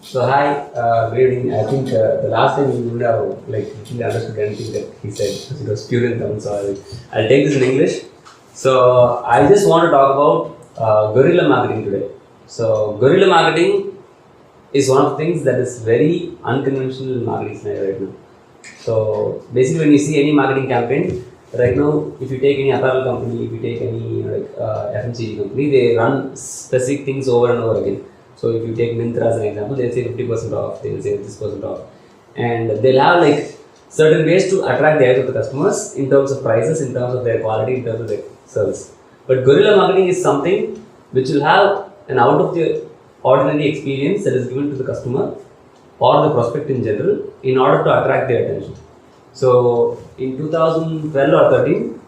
So hi, good evening. I think the last time you would have really understood anything that he said because it was pure in Tamil. So I'll take this in English. So I just want to talk about guerrilla marketing today. So guerrilla marketing is one of the things that is very unconventional in marketing scenario right now. So basically, when you see any marketing campaign right now, if you take any apparel company, if you take any FMCG company, they run specific things over and over again. So if you take Myntra as an example, they'll say 50% off, they'll say this percent off, and they'll have certain ways to attract the eyes of the customers in terms of prices, in terms of their quality, in terms of their service. But guerrilla marketing is something which will have an out of the ordinary experience that is given to the customer or the prospect in general in order to attract their attention. So in 2012 or 13,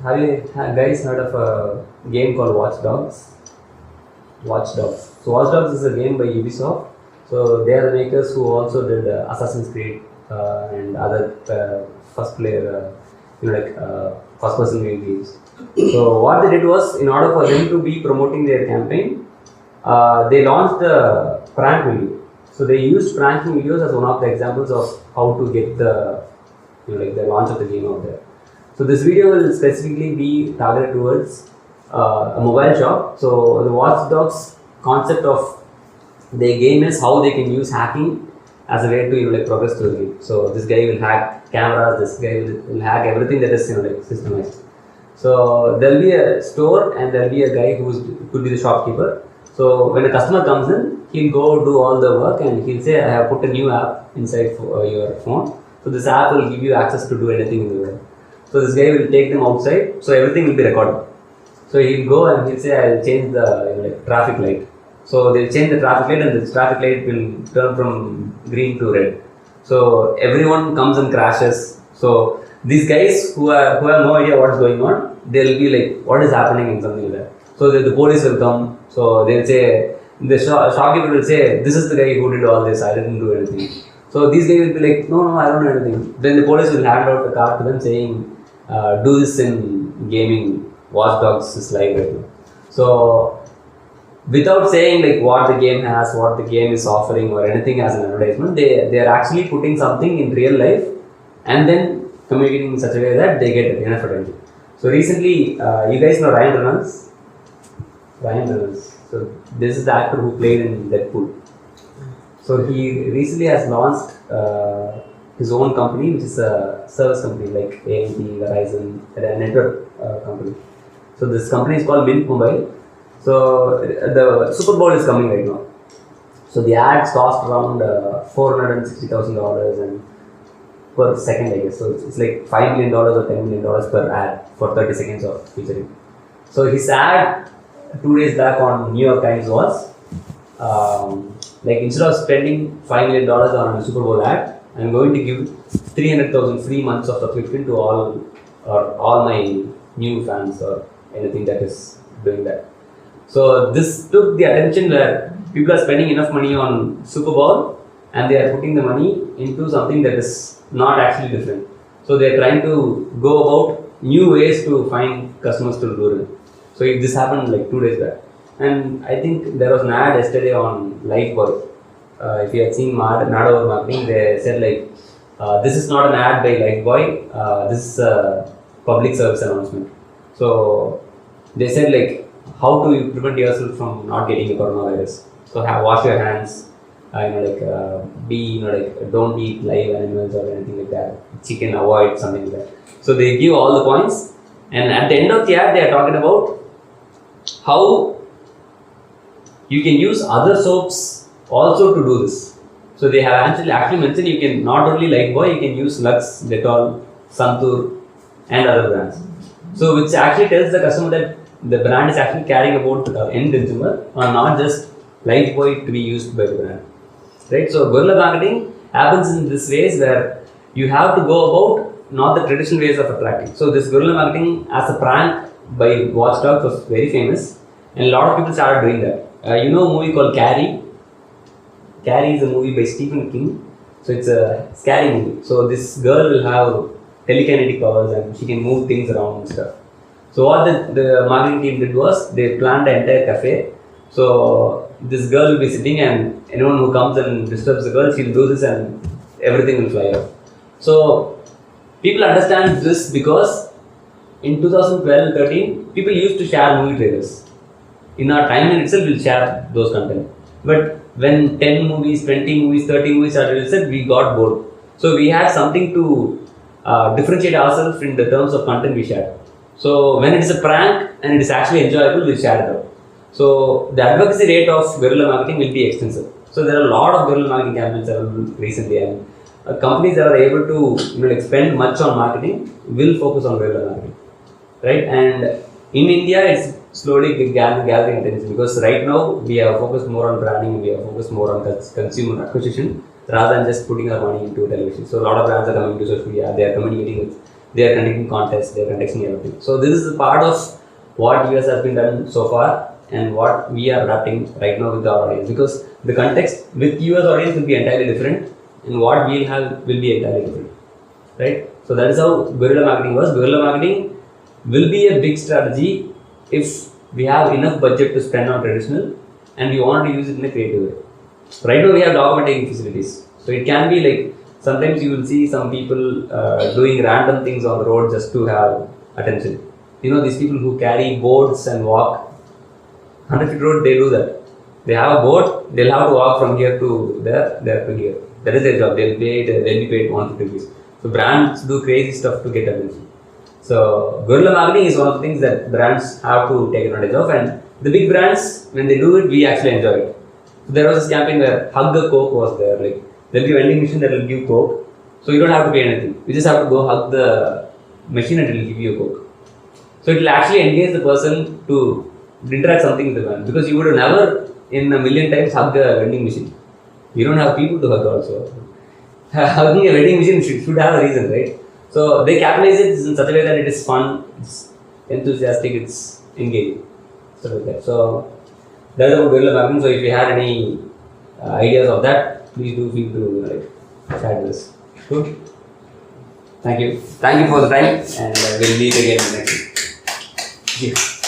have you guys heard of a game called Watch Dogs? Watch Dogs. So Watch Dogs is a game by Ubisoft. So they are the makers who also did Assassin's Creed and other first-player, first-person games. So what they did was, in order for them to be promoting their campaign, they launched a prank video. So they used pranking videos as one of the examples of how to get the the launch of the game out there. So this video will specifically be targeted towards a mobile shop. So the Watch Dogs concept of the game is how they can use hacking as a way to progress through the game. So this guy will hack cameras. This guy will hack everything that is systemized. So there will be a store and there will be a guy who could be the shopkeeper. So when a customer comes in, he'll go do all the work and he'll say, I have put a new app inside your phone. So this app will give you access to do anything in the world. So this guy will take them outside. So everything will be recorded. So he'll go and he'll say, I'll change the traffic light. So they'll change the traffic light and this traffic light will turn from green to red. So everyone comes and crashes. So these guys who have no idea what's going on, they'll be like, what is happening and something like that. So the police will come. So they'll say, the shopkeeper will say, this is the guy who did all this, I didn't do anything. So these guys will be like, no, I don't do anything. Then the police will hand out the card to them saying, do this in gaming. Watch Dogs is live right now. So without saying what the game has, what the game is offering or anything as an advertisement, they are actually putting something in real life and then communicating in such a way that they get enough attention. So recently, you guys know Ryan Reynolds? So this is the actor who played in Deadpool. So he recently has launched his own company, which is a service company like AMT, Verizon, a network company. So this company is called Mint Mobile. So the Super Bowl is coming right now. So the ads cost around $460,000 and per second, I guess. So it's like $5 million or $10 million per ad for 30 seconds of featuring. So his ad 2 days back on New York Times was instead of spending $5 million on a Super Bowl ad, I'm going to give 300,000 free months of subscription to all my new fans or anything that is doing that. So this took the attention where people are spending enough money on Super Bowl and they are putting the money into something that is not actually different. So they are trying to go about new ways to find customers to lure in. So this happened 2 days back. And I think there was an ad yesterday on Lifebuoy. If you had seen Mad Over Marketing, they said this is not an ad by Lifebuoy, this is a public service announcement. So they said how to you prevent yourself from not getting the coronavirus. So wash your hands, don't eat live animals or anything like that. Chicken, avoid something like that. So they give all the points, and at the end of the ad, they are talking about how you can use other soaps also to do this. So they have actually mentioned you can not only Lifebuoy, you can use Lux, Dettol, Santur, and other brands. So which actually tells the customer that the brand is actually caring about the end consumer and not just Lifebuoy to be used by the brand. Right? So guerrilla marketing happens in this ways where you have to go about not the traditional ways of attracting. So this guerrilla marketing as a prank by Watch Dogs was very famous and a lot of people started doing that. You know a movie called Carrie? Carrie is a movie by Stephen King. So it's a scary movie. So this girl will have telekinetic powers and she can move things around and stuff. So what the marketing team did was they planned the entire cafe. So this girl will be sitting, and anyone who comes and disturbs the girl, she'll do this and everything will fly off. So people understand this because in 2012-13, people used to share movie trailers. In our timeline itself, we'll share those content. But when 10 movies, 20 movies, 30 movies are released, we got bored. So we had something to differentiate ourselves in the terms of content we share. So when it is a prank and it is actually enjoyable, we'll share it out. So the advocacy rate of guerrilla marketing will be extensive. So there are a lot of guerrilla marketing campaigns available recently, and companies that are able to spend much on marketing will focus on guerrilla marketing, right? And in India, it's slowly gathering attention because right now we have focused more on branding, we have focused more on consumer acquisition rather than just putting our money into television. So a lot of brands are coming to social media, they are communicating with, they are conducting contests, they are conducting everything. So this is a part of what US has been done so far and what we are adapting right now with our audience, because the context with US audience will be entirely different and what we'll have will be entirely different, right? So that is how guerrilla marketing works. Guerrilla marketing will be a big strategy if we have enough budget to spend on traditional and we want to use it in a creative way. Right now we have documenting facilities, so it can be like sometimes you will see some people doing random things on the road just to have attention. These people who carry boards and walk 100 feet road, they do that. They have a board, they'll have to walk from here to there to here. That is their job. They'll be paid 150 rupees. So brands do crazy stuff to get attention. So guerrilla marketing is one of the things that brands have to take advantage of, and the big brands, when they do it, we actually enjoy it. So there was this campaign where Hug the Coke was there. Like there'll be a vending machine that will give Coke, so you don't have to pay anything. You just have to go hug the machine and it will give you a Coke. So it will actually engage the person to interact something with the brand, because you would have never in a million times hugged a vending machine. You don't have people to hug also. Hugging a vending machine should have a reason, right? So they capitalize it in such a way that it is fun, it's enthusiastic, it's engaging, stuff like that. So that's about guerrilla marketing. So if you had any ideas of that, please do feel to share with us. Cool. Thank you for the time, and we'll meet again next week. Yeah.